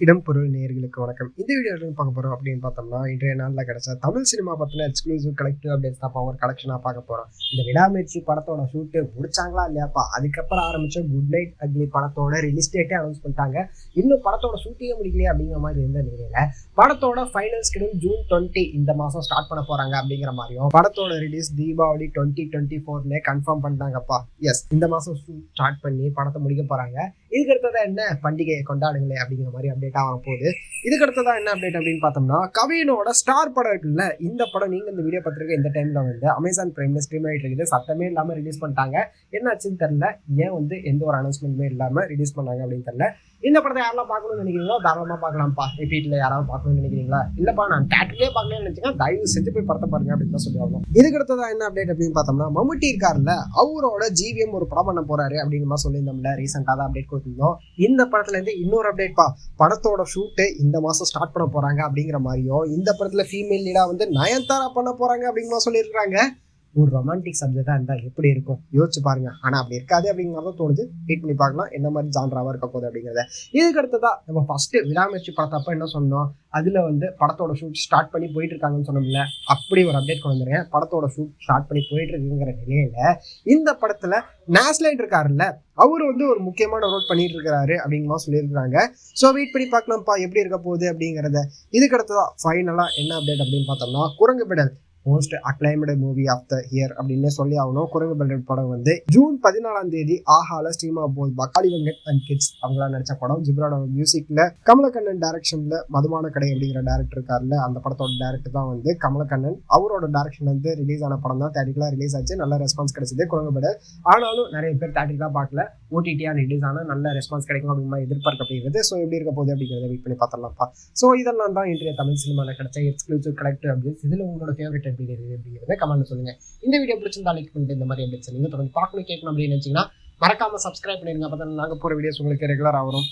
இடம் பொருள் நேயர்களுக்கு வணக்கம். இந்த வீடியோவில் பார்க்க போகிறோம் அப்படின்னு பார்த்தோம்னா, இன்றைய நாளில் கிடைச்ச தமிழ் சினிமா பற்றின எக்ஸ்க்ளூசிவ் கலெக்டிவ் அப்டேட்ஸ் தான் ஒரு கலெக்ஷனாக பார்க்க போகிறோம். இந்த விடாமுயற்சி படத்தோட ஷூட்டு முடிச்சாங்களா இல்லையாப்பா, அதுக்கப்புறம் ஆரம்பித்த குட் நைட் அக்லி படத்தோட ரிலீஸ் டேட்டே அனௌன்ஸ் பண்ணிட்டாங்க. இன்னும் படத்தோட ஷூட்டிங்கே முடிக்கலையே அப்படிங்கிற மாதிரி இருந்த நிலையில் படத்தோட ஃபைனல் ஸ்கெடியூல் ஜூன் 20 இந்த மாதம் ஸ்டார்ட் பண்ண போகிறாங்க அப்படிங்கிற மாதிரியும், படத்தோட ரிலீஸ் தீபாவளி 2024 கன்ஃபார்ம் பண்ணிட்டாங்கப்பா. எஸ், இந்த மாதம் ஸ்டார்ட் பண்ணி படத்தை முடிக்க போகிறாங்க. இதுக்கு அடுத்ததான் என்ன, பண்டிகையை கொண்டாடுங்களே அப்படிங்கிற மாதிரி அப்டேட் ஆக போகுது. இதுக்கு அடுத்ததான் என்ன அப்டேட் அப்படின்னு பார்த்தோம்னா, கவினோட ஸ்டார் படம் இருக்குல்ல, இந்த படம் நீங்க இந்த வீடியோ பார்த்துருக்க இந்த டைம்ல வந்து அமேசான் பிரைம்ல ஸ்ட்ரீம் ஆகிட்டு இருக்குது. சத்தமே இல்லாம ரிலீஸ் பண்ணிட்டாங்க. என்னாச்சுன்னு தெரியல, ஏன் வந்து எந்த ஒரு அனௌன்ஸ்மெண்ட்டுமே இல்லாம ரிலீஸ் பண்ணாங்க அப்படின்னு தெரியல. இந்த படத்தை யாரெல்லாம் பார்க்கணும்னு நினைக்கிறீங்களோ தாராளமா பார்க்கலாம்ப்பா. ரிப்பீட்ல யாராவது பார்க்கணும்னு நினைக்கிறீங்களா, இல்லப்பா நான் தேட்டர்லேயே பார்க்கணும்னு நினைச்சீங்கன்னா தயவு செஞ்சு போய் படத்தை பாருங்க அப்படின்னு தான் சொல்லுவாங்க. இதுக்கு அடுத்ததான் என்ன அப்டேட் அப்படின்னு பார்த்தோம்னா, மம்முட்டி இருக்காருல்ல, அவரோட ஜிவிஎம் ஒரு படம் பண்ண போறாரு அப்படிங்கிற மாதிரி சொல்லியிருந்தோம்ல, ரீசெண்டாக தான் அப்டேட் கொடுத்துருந்தோம். இந்த படத்துல இருந்து இன்னொரு அப்டேட்பா, படத்தோட ஷூட்டு இந்த மாசம் ஸ்டார்ட் பண்ண போறாங்க அப்படிங்கிற மாதிரியும், இந்த படத்துல ஃபீமேல் லீடா வந்து நயன்தாரா பண்ண போறாங்க அப்படிங்கிற மாதிரி சொல்லியிருக்காங்க. ஒரு ரொமான்டிக் சப்ஜெக்டா இருந்தா எப்படி இருக்கும் யோசிச்சு பாருங்க. ஆனா அப்படி இருக்காது அப்படிங்கிறத தோணுது. வெயிட் பண்ணி பார்க்கலாம் என்ன மாதிரி ஜான்ராவா இருக்க போகுது அப்படிங்கிறத. இதுக்கு அடுத்ததா நம்ம ஃபர்ஸ்ட் விடாமுயற்சி படத்தப்ப என்ன சொன்னோம், அதுல வந்து படத்தோட ஷூட் ஸ்டார்ட் பண்ணி போயிட்டு இருக்காங்கன்னு சொன்னோம்ல, அப்படி ஒரு அப்டேட் கொண்டு வந்துருக்கேன். படத்தோட ஷூட் ஸ்டார்ட் பண்ணி போயிட்டு இருக்குங்கிற நிலையில இந்த படத்துல நேஸ்லைட் இருக்காருல்ல, அவரு வந்து ஒரு முக்கியமான ரோல் பண்ணிட்டு இருக்காரு அப்படிங்கிற மாதிரி சொல்லியிருக்காங்க. ஸோ வெயிட் பண்ணி பார்க்கலாம்ப்பா எப்படி இருக்க போகுது அப்படிங்கிறத. இதுக்கு அடுத்ததா ஃபைனலா என்ன அப்டேட் அப்படின்னு பார்த்தோம்னா, குரங்குபிடல் most acclaimed movie of the year அப்படின்னு சொல்லி ஆகணும். குரங்குபிடல் படம் வந்து ஜூன் 14 ஆஹால ஸ்ட்ரீம் ஆக போகுது. பக்காளி வெங்கட் அண்ட் கிட்ஸ் அவங்களா நடிச்ச படம். ஜிப்ரானோட மியூசிக்ல கமலக்கண்ணன் டைரக்ஷன்ல மதுமான கடை அப்படிங்கிற டேரக்டர் இருக்காருல்ல, அந்த படத்தோட டேரக்டர் தான் வந்து கமலக்கண்ணன். அவரோட டைரக்ஷன் வந்து ரிலீஸ் ஆன படம் தான். தேட்டரிக்கலா ரிலீஸ் ஆச்சு, நல்ல ரெஸ்பான்ஸ் கிடைச்சது குரங்குபிடல். ஆனாலும் நிறைய பேர் தேட்டரிக்கலா பார்க்கல, ஓடிடியா ரிலீஸ் ஆனா நல்ல ரெஸ்பான்ஸ் கிடைக்கும் அப்படிங்கிற எதிர்பார்க்கப்படுகிறது. ஸோ எப்படி இருக்க போகுது அப்படிங்கிறத வெயிட் பண்ணி பார்த்துடலாம்ப்பா. ஸோ இதெல்லாம் தான் இன்றைய தமிழ் சினிமாவில் கிடைச்ச எக்ஸ்க்ளூசிவ் கலெக்டிவ் அப்டேட்ஸ். இதில் உங்களோட ஃபேவரட் அப்படிங்கிறத கமெண்ட் சொல்லுங்க. இந்த வீடியோ பிடிச்சிருந்தா லைக் பண்ணிட்டு இந்த மாதிரி அப்டேட்ஸ் நீங்க தொடர்ந்து பார்க்கணும் கேட்கணும் அப்படின்னு நினைச்சீங்கன்னா மறக்காம சப்ஸ்கிரைப் பண்ணிருங்க. அப்பதான் நாங்க போற வீடியோஸ் உங்களுக்கு ரெகுலரா வரும்.